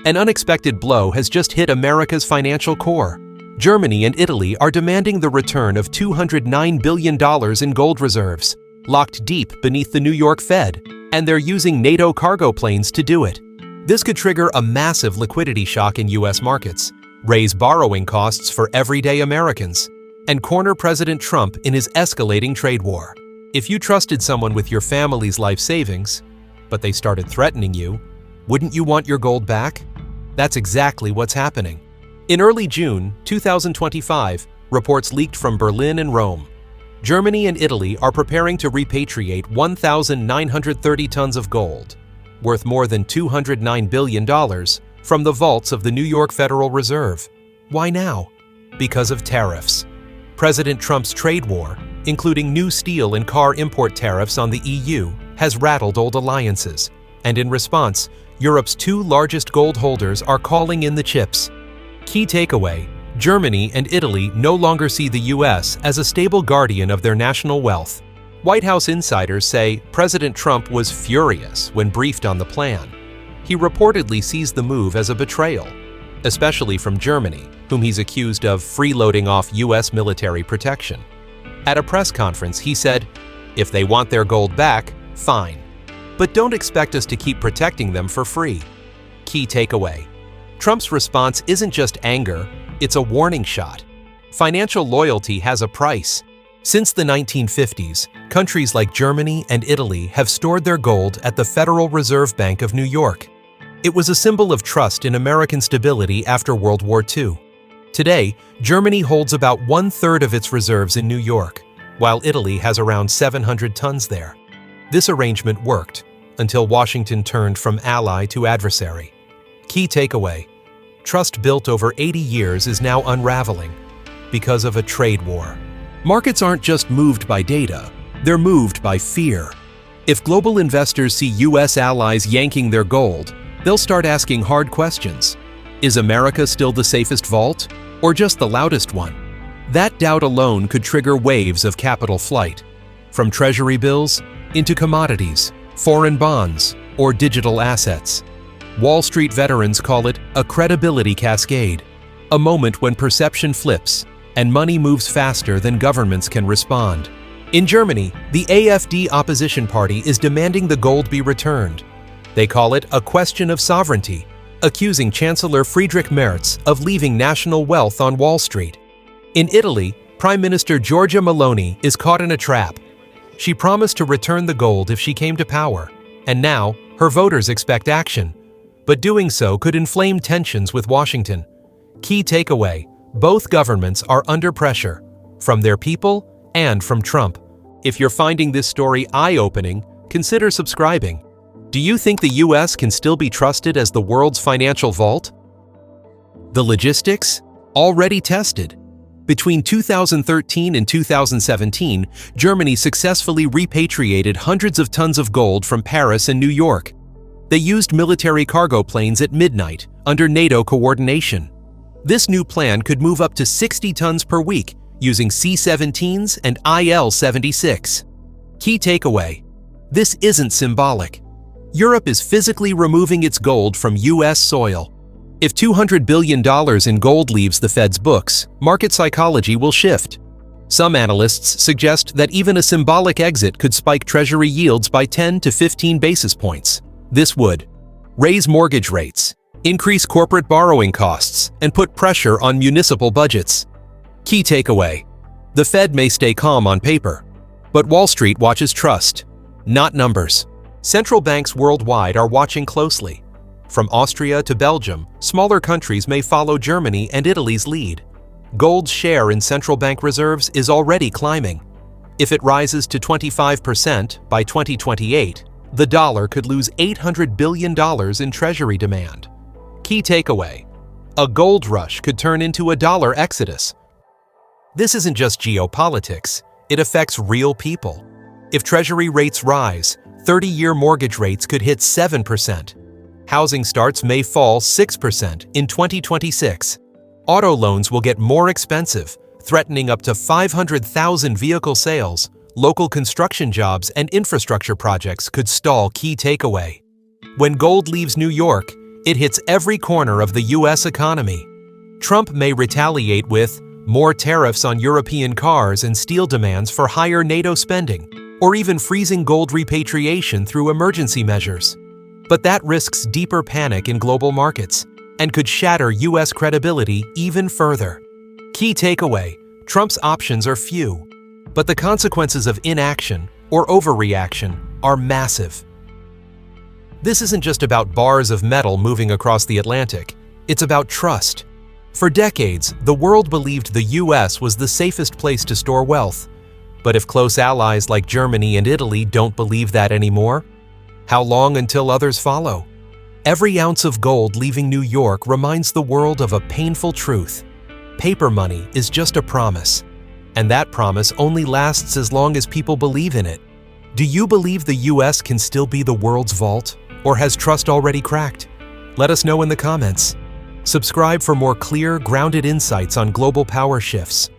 An unexpected blow has just hit America's financial core. Germany and Italy are demanding the return of $209 billion in gold reserves, locked deep beneath the New York Fed, and they're using NATO cargo planes to do it. This could trigger a massive liquidity shock in U.S. markets, raise borrowing costs for everyday Americans, and corner President Trump in his escalating trade war. If you trusted someone with your family's life savings, but they started threatening you, wouldn't you want your gold back? That's exactly what's happening. In early June 2025, reports leaked from Berlin and Rome. Germany and Italy are preparing to repatriate 1,930 tons of gold, worth more than $209 billion, from the vaults of the New York Federal Reserve. Why now? Because of tariffs. President Trump's trade war, including new steel and car import tariffs on the EU, has rattled old alliances, and in response, Europe's two largest gold holders are calling in the chips. Key takeaway: Germany and Italy no longer see the U.S. as a stable guardian of their national wealth. White House insiders say President Trump was furious when briefed on the plan. He reportedly sees the move as a betrayal, especially from Germany, whom he's accused of freeloading off U.S. military protection. At a press conference, he said, "If they want their gold back, fine. But don't expect us to keep protecting them for free." Key takeaway: Trump's response isn't just anger, it's a warning shot. Financial loyalty has a price. Since the 1950s, countries like Germany and Italy have stored their gold at the Federal Reserve Bank of New York. It was a symbol of trust in American stability after World War II. Today, Germany holds about 1/3 of its reserves in New York, while Italy has around 700 tons there. This arrangement worked until Washington turned from ally to adversary. Key takeaway: trust built over 80 years is now unraveling because of a trade war. Markets aren't just moved by data, they're moved by fear. If global investors see U.S. allies yanking their gold, they'll start asking hard questions. Is America still the safest vault, or just the loudest one? That doubt alone could trigger waves of capital flight, from treasury bills into commodities, foreign bonds, or digital assets. Wall Street veterans call it a credibility cascade, a moment when perception flips and money moves faster than governments can respond. In Germany, the AfD opposition party is demanding the gold be returned. They call it a question of sovereignty, accusing Chancellor Friedrich Merz of leaving national wealth on Wall Street. In Italy, Prime Minister Giorgia Meloni is caught in a trap. She promised to return the gold if she came to power, and now her voters expect action. But doing so could inflame tensions with Washington. Key takeaway: both governments are under pressure, from their people and from Trump. If you're finding this story eye-opening, consider subscribing. Do you think the U.S. can still be trusted as the world's financial vault? The logistics? Already tested. Between 2013 and 2017, Germany successfully repatriated hundreds of tons of gold from Paris and New York. They used military cargo planes at midnight, under NATO coordination. This new plan could move up to 60 tons per week, using C-17s and IL-76. Key takeaway: this isn't symbolic. Europe is physically removing its gold from U.S. soil. If $200 billion in gold leaves the Fed's books, market psychology will shift. Some analysts suggest that even a symbolic exit could spike Treasury yields by 10 to 15 basis points. This would raise mortgage rates, increase corporate borrowing costs, and put pressure on municipal budgets. Key takeaway: the Fed may stay calm on paper, but Wall Street watches trust, not numbers. Central banks worldwide are watching closely. From Austria to Belgium, smaller countries may follow Germany and Italy's lead. Gold's share in central bank reserves is already climbing. If it rises to 25% by 2028, the dollar could lose $800 billion in treasury demand. Key takeaway: a gold rush could turn into a dollar exodus. This isn't just geopolitics, it affects real people. If treasury rates rise, 30-year mortgage rates could hit 7%. Housing starts may fall 6% in 2026. Auto loans will get more expensive, threatening up to 500,000 vehicle sales. Local construction jobs and infrastructure projects could stall. Key takeaway: when gold leaves New York, It hits every corner of the US economy. Trump may retaliate with more tariffs on European cars and steel demands for higher NATO spending, or even freezing gold repatriation through emergency measures. But that risks deeper panic in global markets and could shatter US credibility even further. Key takeaway: Trump's options are few, but the consequences of inaction or overreaction are massive. This isn't just about bars of metal moving across the Atlantic, it's about trust. For decades, the world believed the US was the safest place to store wealth. But if close allies like Germany and Italy don't believe that anymore, how long until others follow? Every ounce of gold leaving New York reminds the world of a painful truth. Paper money is just a promise, and that promise only lasts as long as people believe in it. Do you believe the US can still be the world's vault, or has trust already cracked? Let us know in the comments. Subscribe for more clear, grounded insights on global power shifts.